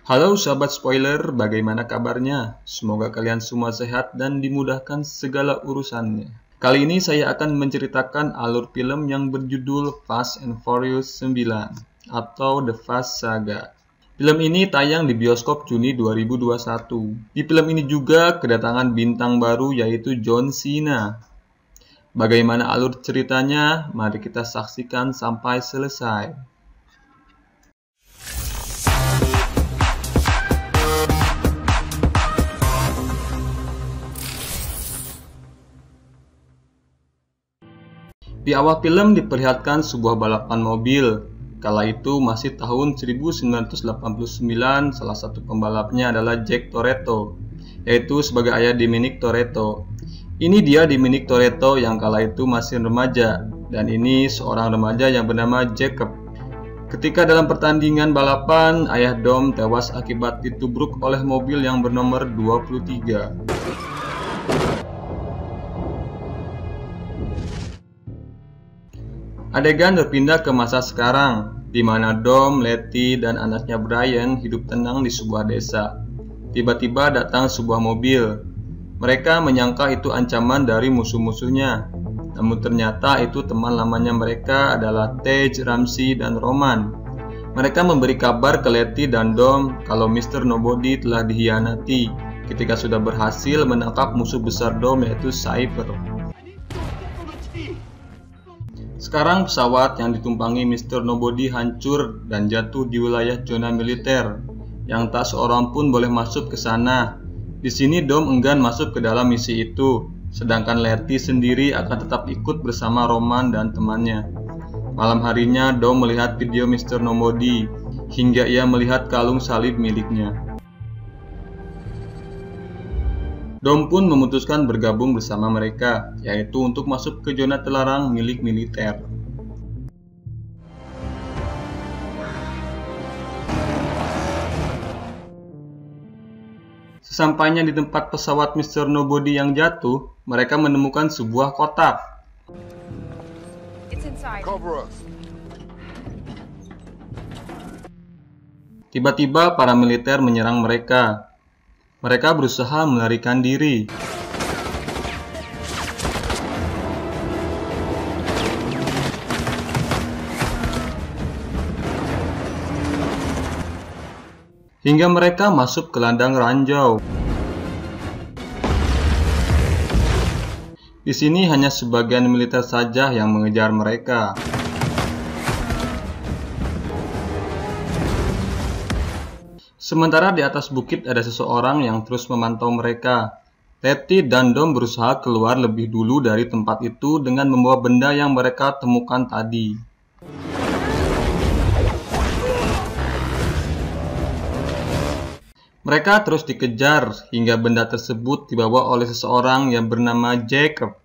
Halo sahabat spoiler, bagaimana kabarnya? Semoga kalian semua sehat dan dimudahkan segala urusannya. Kali ini saya akan menceritakan alur film yang berjudul Fast and Furious 9 atau The Fast Saga. Film ini tayang di bioskop Juni 2021. Di film ini juga kedatangan bintang baru yaitu John Cena. Bagaimana alur ceritanya? Mari kita saksikan sampai selesai. Di awal film diperlihatkan sebuah balapan mobil. Kala itu masih tahun 1989, salah satu pembalapnya adalah Jack Toretto, yaitu sebagai ayah Dominic Toretto. Ini dia Dominic Toretto yang kala itu masih remaja, dan ini seorang remaja yang bernama Jacob. Ketika dalam pertandingan balapan, ayah Dom tewas akibat ditubruk oleh mobil yang bernomor 23. Adegan berpindah ke masa sekarang, di mana Dom, Letty, dan anaknya Brian hidup tenang di sebuah desa. Tiba-tiba datang sebuah mobil. Mereka menyangka itu ancaman dari musuh-musuhnya. Namun ternyata itu teman lamanya mereka adalah Tej, Ramsey, dan Roman. Mereka memberi kabar ke Letty dan Dom kalau Mr. Nobody telah dikhianati ketika sudah berhasil menangkap musuh besar Dom yaitu Cypher. Sekarang pesawat yang ditumpangi Mr. Nobody hancur dan jatuh di wilayah zona militer, yang tak seorang pun boleh masuk ke sana. Di sini Dom enggan masuk ke dalam misi itu, sedangkan Letty sendiri akan tetap ikut bersama Roman dan temannya. Malam harinya Dom melihat video Mr. Nobody, hingga ia melihat kalung salib miliknya. Dom pun memutuskan bergabung bersama mereka, yaitu untuk masuk ke zona terlarang milik militer. Sesampainya di tempat pesawat Mr. Nobody yang jatuh, mereka menemukan sebuah kotak. Tiba-tiba para militer menyerang mereka. Mereka berusaha melarikan diri. Hingga mereka masuk ke ladang ranjau. Di sini hanya sebagian militer saja yang mengejar mereka. Sementara di atas bukit ada seseorang yang terus memantau mereka. Letty dan Dom berusaha keluar lebih dulu dari tempat itu dengan membawa benda yang mereka temukan tadi. Mereka terus dikejar hingga benda tersebut dibawa oleh seseorang yang bernama Jacob.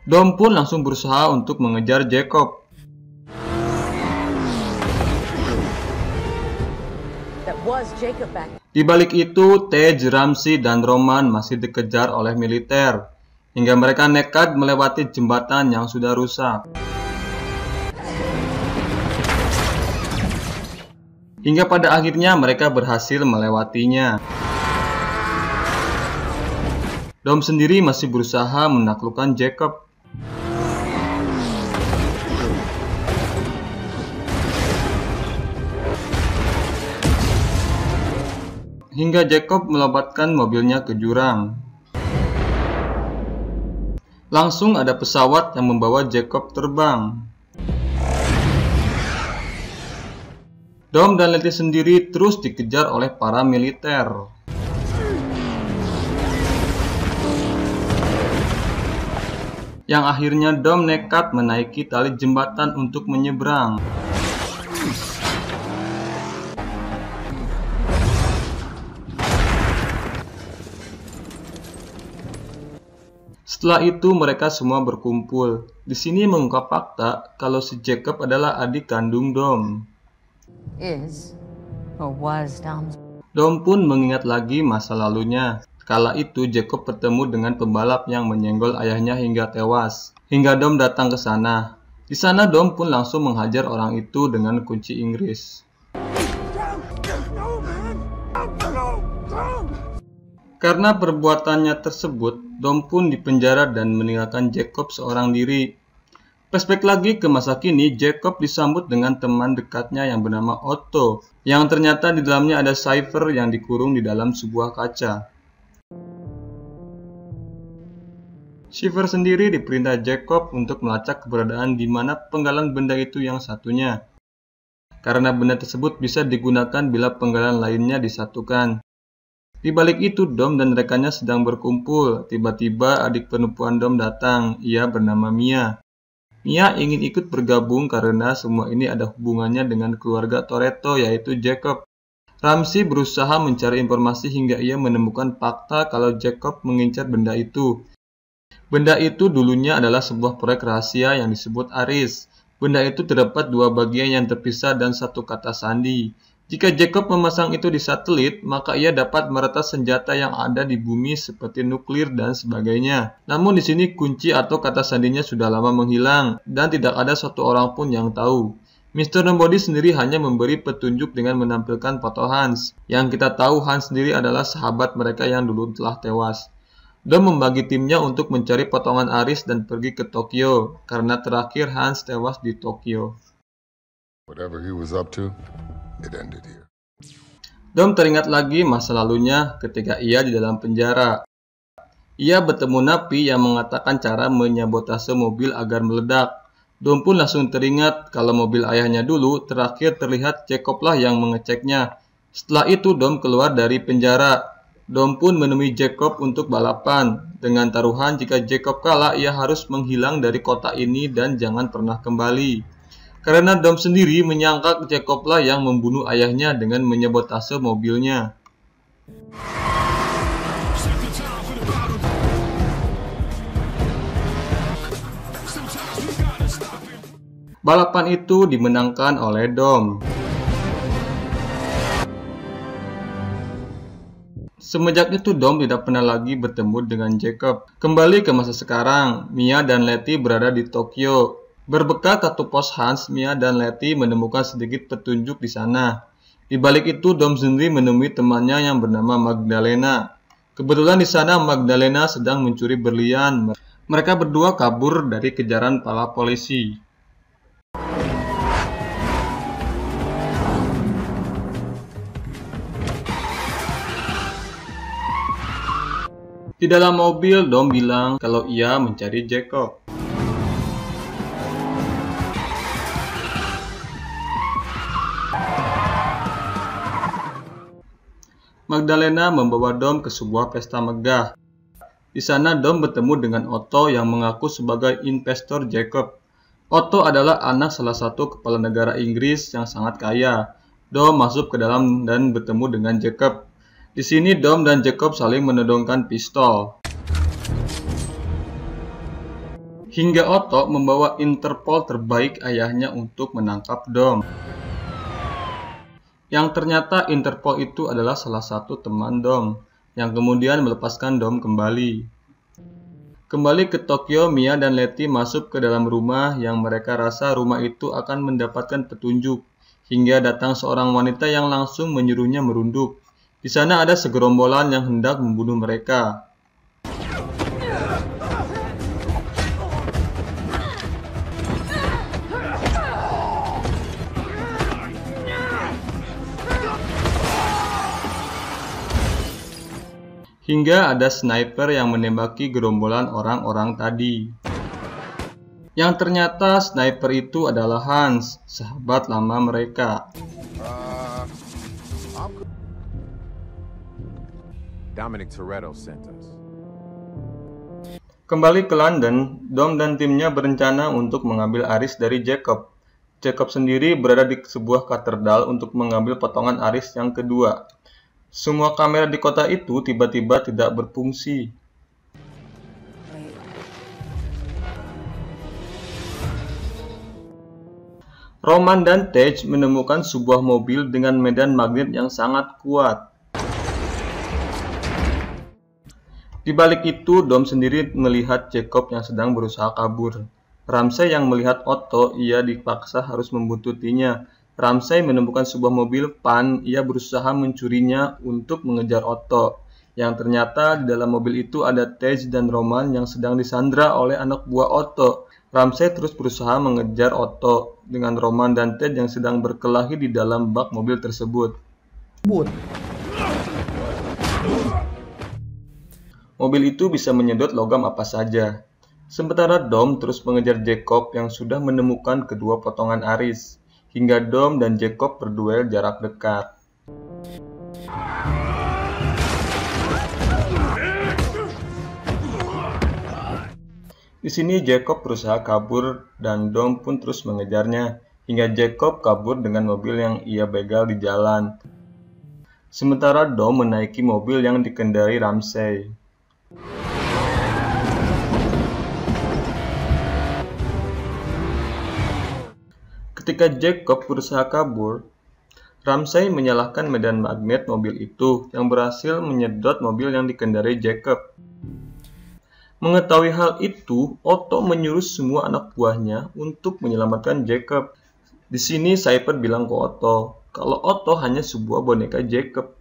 Dom pun langsung berusaha untuk mengejar Jacob. Di balik itu, Tej, Ramsey, dan Roman masih dikejar oleh militer, hingga mereka nekat melewati jembatan yang sudah rusak. Hingga pada akhirnya mereka berhasil melewatinya. Dom sendiri masih berusaha menaklukkan Jacob. Hingga Jacob melompat mobilnya ke jurang. Langsung ada pesawat yang membawa Jacob terbang. Dom dan Letty sendiri terus dikejar oleh para militer. Yang akhirnya Dom nekat menaiki tali jembatan untuk menyeberang. Setelah itu mereka semua berkumpul. Di sini mengungkap fakta kalau si Jacob adalah adik kandung Dom. Dom pun mengingat lagi masa lalunya. Kala itu Jacob bertemu dengan pembalap yang menyenggol ayahnya hingga tewas. Hingga Dom datang ke sana. Di sana Dom pun langsung menghajar orang itu dengan kunci Inggris. Karena perbuatannya tersebut, Dom pun dipenjara dan meninggalkan Jacob seorang diri. Flashback lagi ke masa kini, Jacob disambut dengan teman dekatnya yang bernama Otto, yang ternyata di dalamnya ada Cypher yang dikurung di dalam sebuah kaca. Cypher sendiri diperintah Jacob untuk melacak keberadaan di mana penggalan benda itu yang satunya. Karena benda tersebut bisa digunakan bila penggalan lainnya disatukan. Di balik itu, Dom dan rekannya sedang berkumpul. Tiba-tiba adik perempuan Dom datang. Ia bernama Mia. Mia ingin ikut bergabung karena semua ini ada hubungannya dengan keluarga Toretto, yaitu Jacob. Ramsey berusaha mencari informasi hingga ia menemukan fakta kalau Jacob mengincar benda itu. Benda itu dulunya adalah sebuah proyek rahasia yang disebut Aris. Benda itu terdapat dua bagian yang terpisah dan satu kata sandi. Jika Jacob memasang itu di satelit, maka ia dapat meretas senjata yang ada di bumi seperti nuklir dan sebagainya. Namun di sini kunci atau kata sandinya sudah lama menghilang dan tidak ada satu orang pun yang tahu. Mr. Nobody sendiri hanya memberi petunjuk dengan menampilkan foto Hans. Yang kita tahu Hans sendiri adalah sahabat mereka yang dulu telah tewas. Dom membagi timnya untuk mencari potongan Aris dan pergi ke Tokyo, karena terakhir Hans tewas di Tokyo. Whatever he was up to, it ended here. Dom teringat lagi masa lalunya ketika ia di dalam penjara. Ia bertemu napi yang mengatakan cara menyabotase mobil agar meledak. Dom pun langsung teringat kalau mobil ayahnya dulu terakhir terlihat Jacob lah yang mengeceknya. Setelah itu Dom keluar dari penjara. Dom pun menemui Jacob untuk balapan. Dengan taruhan jika Jacob kalah, ia harus menghilang dari kota ini dan jangan pernah kembali. Karena Dom sendiri menyangka Jacob lah yang membunuh ayahnya dengan menyabotase mobilnya. Balapan itu dimenangkan oleh Dom. Semenjak itu Dom tidak pernah lagi bertemu dengan Jacob. Kembali ke masa sekarang, Mia dan Letty berada di Tokyo. Berbekal kartu pos Hans, Mia dan Letty menemukan sedikit petunjuk di sana. Di balik itu Dom sendiri menemui temannya yang bernama Magdalena. Kebetulan di sana Magdalena sedang mencuri berlian. Mereka berdua kabur dari kejaran para polisi. Di dalam mobil, Dom bilang kalau ia mencari Jacob. Magdalena membawa Dom ke sebuah pesta megah. Di sana Dom bertemu dengan Otto yang mengaku sebagai investor Jacob. Otto adalah anak salah satu kepala negara Inggris yang sangat kaya. Dom masuk ke dalam dan bertemu dengan Jacob. Di sini Dom dan Jacob saling menodongkan pistol. Hingga Otto membawa Interpol terbaik ayahnya untuk menangkap Dom. Yang ternyata Interpol itu adalah salah satu teman Dom, yang kemudian melepaskan Dom kembali. Kembali ke Tokyo, Mia dan Letty masuk ke dalam rumah yang mereka rasa rumah itu akan mendapatkan petunjuk. Hingga datang seorang wanita yang langsung menyuruhnya merunduk. Di sana ada segerombolan yang hendak membunuh mereka. Hingga ada sniper yang menembaki gerombolan orang-orang tadi. Yang ternyata sniper itu adalah Hans, sahabat lama mereka. Dominic Toretto sent us. Kembali ke London, Dom dan timnya berencana untuk mengambil Aris dari Jacob. Jacob sendiri berada di sebuah katedral untuk mengambil potongan Aris yang kedua. Semua kamera di kota itu tiba-tiba tidak berfungsi. Roman dan Tej menemukan sebuah mobil dengan medan magnet yang sangat kuat. Di balik itu, Dom sendiri melihat Jacob yang sedang berusaha kabur. Ramsey yang melihat Otto, ia dipaksa harus membuntutinya. Ramsey menemukan sebuah mobil van, ia berusaha mencurinya untuk mengejar Otto. Yang ternyata di dalam mobil itu ada Tej dan Roman yang sedang disandra oleh anak buah Otto. Ramsey terus berusaha mengejar Otto dengan Roman dan Tej yang sedang berkelahi di dalam bak mobil tersebut. Mobil itu bisa menyedot logam apa saja. Sementara Dom terus mengejar Jacob yang sudah menemukan kedua potongan aris, hingga Dom dan Jacob berduel jarak dekat. Di sini Jacob berusaha kabur dan Dom pun terus mengejarnya, hingga Jacob kabur dengan mobil yang ia begal di jalan. Sementara Dom menaiki mobil yang dikendarai Ramsey. Ketika Jacob berusaha kabur, Ramsey menyalahkan medan magnet mobil itu yang berhasil menyedot mobil yang dikendarai Jacob. Mengetahui hal itu, Otto menyuruh semua anak buahnya untuk menyelamatkan Jacob. Di sini Cypher bilang ke Otto, kalau Otto hanya sebuah boneka Jacob.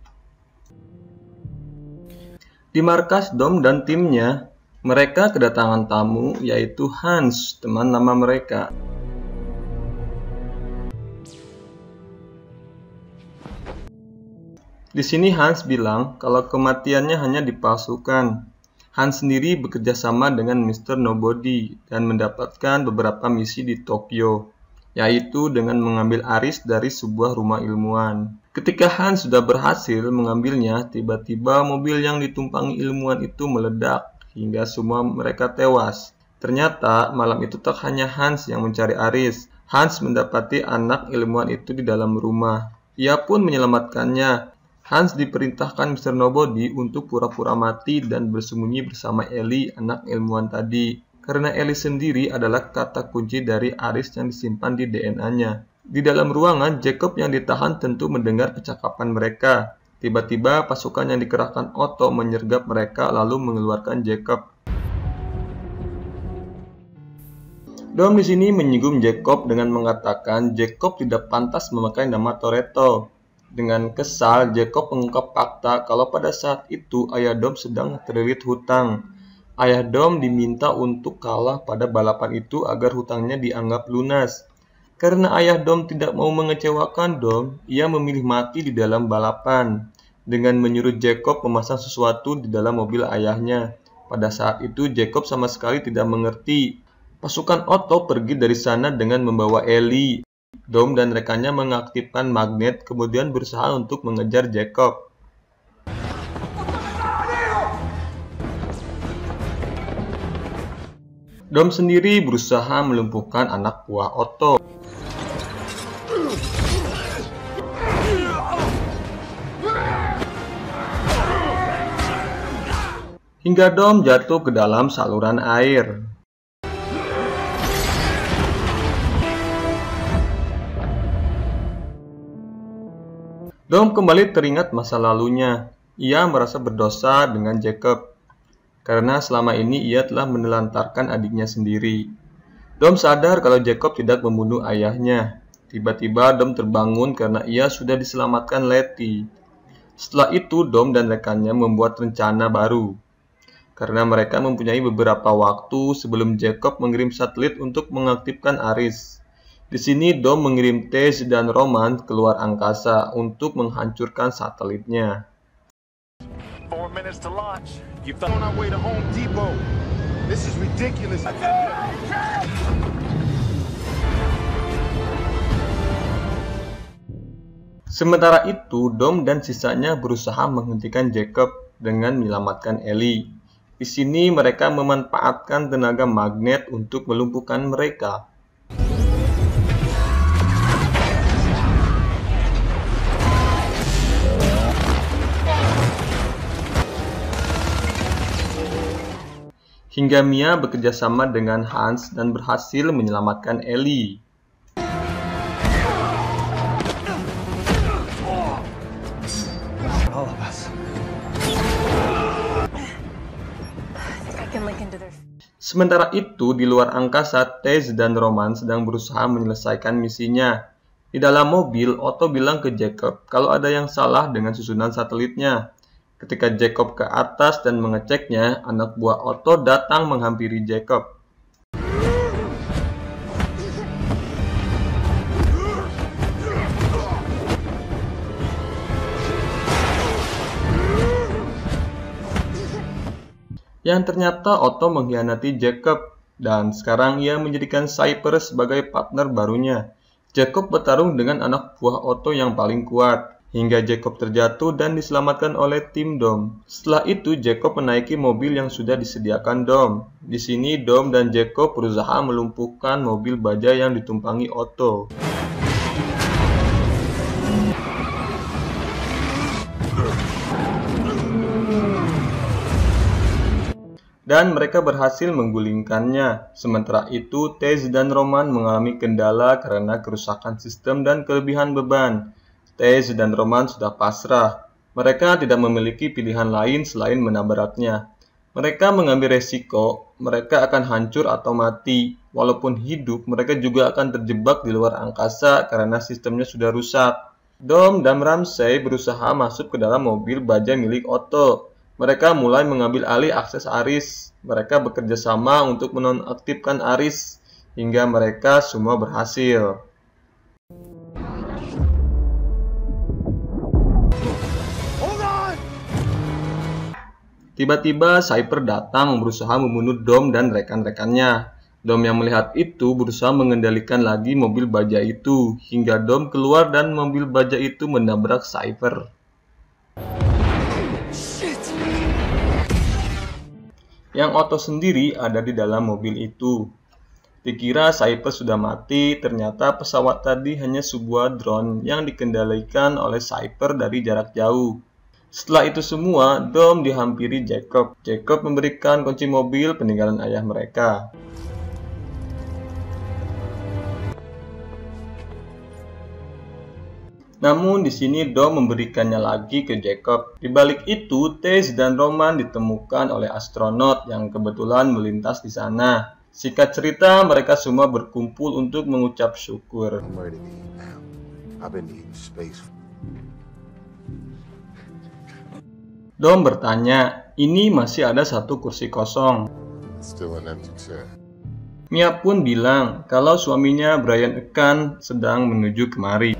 Di markas Dom dan timnya, mereka kedatangan tamu yaitu Hans, teman lama mereka. Di sini Hans bilang kalau kematiannya hanya dipalsukan. Hans sendiri bekerja sama dengan Mr. Nobody dan mendapatkan beberapa misi di Tokyo, yaitu dengan mengambil aris dari sebuah rumah ilmuwan. Ketika Hans sudah berhasil mengambilnya, tiba-tiba mobil yang ditumpangi ilmuwan itu meledak, hingga semua mereka tewas. Ternyata malam itu tak hanya Hans yang mencari aris. Hans mendapati anak ilmuwan itu di dalam rumah. Ia pun menyelamatkannya. Hans diperintahkan Mr. Nobody untuk pura-pura mati dan bersembunyi bersama Ellie, anak ilmuwan tadi. Karena Ellie sendiri adalah kata kunci dari aris yang disimpan di DNA-nya. Di dalam ruangan, Jacob yang ditahan tentu mendengar percakapan mereka. Tiba-tiba pasukan yang dikerahkan Otto menyergap mereka lalu mengeluarkan Jacob. Dom di sini menyinggung Jacob dengan mengatakan Jacob tidak pantas memakai nama Toretto. Dengan kesal, Jacob mengungkap fakta kalau pada saat itu ayah Dom sedang terlilit hutang. Ayah Dom diminta untuk kalah pada balapan itu agar hutangnya dianggap lunas. Karena ayah Dom tidak mau mengecewakan Dom, ia memilih mati di dalam balapan dengan menyuruh Jacob memasang sesuatu di dalam mobil ayahnya. Pada saat itu Jacob sama sekali tidak mengerti. Pasukan Otto pergi dari sana dengan membawa Ellie. Dom dan rekannya mengaktifkan magnet kemudian berusaha untuk mengejar Jacob. Dom sendiri berusaha melumpuhkan anak buah Otto. Hingga Dom jatuh ke dalam saluran air. Dom kembali teringat masa lalunya. Ia merasa berdosa dengan Jacob, karena selama ini ia telah menelantarkan adiknya sendiri. Dom sadar kalau Jacob tidak membunuh ayahnya. Tiba-tiba Dom terbangun karena ia sudah diselamatkan Letty. Setelah itu Dom dan rekannya membuat rencana baru. Karena mereka mempunyai beberapa waktu sebelum Jacob mengirim satelit untuk mengaktifkan aris. Di sini Dom mengirim Tej dan Roman keluar angkasa untuk menghancurkan satelitnya. 4 minutes to launch. You've on our way to Home Depot. This is ridiculous. Sementara itu, Dom dan sisanya berusaha menghentikan Jacob dengan menyelamatkan Ellie. Di sini mereka memanfaatkan tenaga magnet untuk melumpuhkan mereka. Hingga Mia bekerja sama dengan Hans dan berhasil menyelamatkan Ellie. broken link into their... Sementara itu, di luar angkasa, Tess dan Roman sedang berusaha menyelesaikan misinya. Di dalam mobil, Otto bilang ke Jacob kalau ada yang salah dengan susunan satelitnya. Ketika Jacob ke atas dan mengeceknya, anak buah Otto datang menghampiri Jacob. Yang ternyata Otto mengkhianati Jacob, dan sekarang ia menjadikan Cyper sebagai partner barunya. Jacob bertarung dengan anak buah Otto yang paling kuat, hingga Jacob terjatuh dan diselamatkan oleh tim Dom. Setelah itu, Jacob menaiki mobil yang sudah disediakan Dom. Di sini, Dom dan Jacob berusaha melumpuhkan mobil baja yang ditumpangi Otto. Dan mereka berhasil menggulingkannya. Sementara itu, Tess dan Roman mengalami kendala karena kerusakan sistem dan kelebihan beban. Tess dan Roman sudah pasrah. Mereka tidak memiliki pilihan lain selain menabraknya. Mereka mengambil resiko, mereka akan hancur atau mati. Walaupun hidup, mereka juga akan terjebak di luar angkasa karena sistemnya sudah rusak. Dom dan Ramsey berusaha masuk ke dalam mobil baja milik Otto. Mereka mulai mengambil alih akses Aris. Mereka bekerja sama untuk menonaktifkan Aris, hingga mereka semua berhasil. Tiba-tiba Cyper datang berusaha membunuh Dom dan rekan-rekannya. Dom yang melihat itu berusaha mengendalikan lagi mobil baja itu, hingga Dom keluar dan mobil baja itu menabrak Cyper. Yang Otto sendiri ada di dalam mobil itu. Dikira Cyper sudah mati, ternyata pesawat tadi hanya sebuah drone yang dikendalikan oleh Cyper dari jarak jauh. Setelah itu semua, Dom dihampiri Jacob. Jacob memberikan kunci mobil peninggalan ayah mereka. Namun di sini Dom memberikannya lagi ke Jacob. Di balik itu, Tess dan Roman ditemukan oleh astronot yang kebetulan melintas di sana. Singkat cerita, mereka semua berkumpul untuk mengucap syukur. Dom bertanya, ini masih ada satu kursi kosong. Mia pun bilang kalau suaminya Brian Ekan sedang menuju kemari.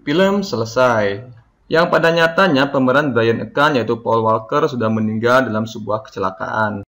Film selesai. Yang pada nyatanya pemeran Brian Ekan yaitu Paul Walker sudah meninggal dalam sebuah kecelakaan.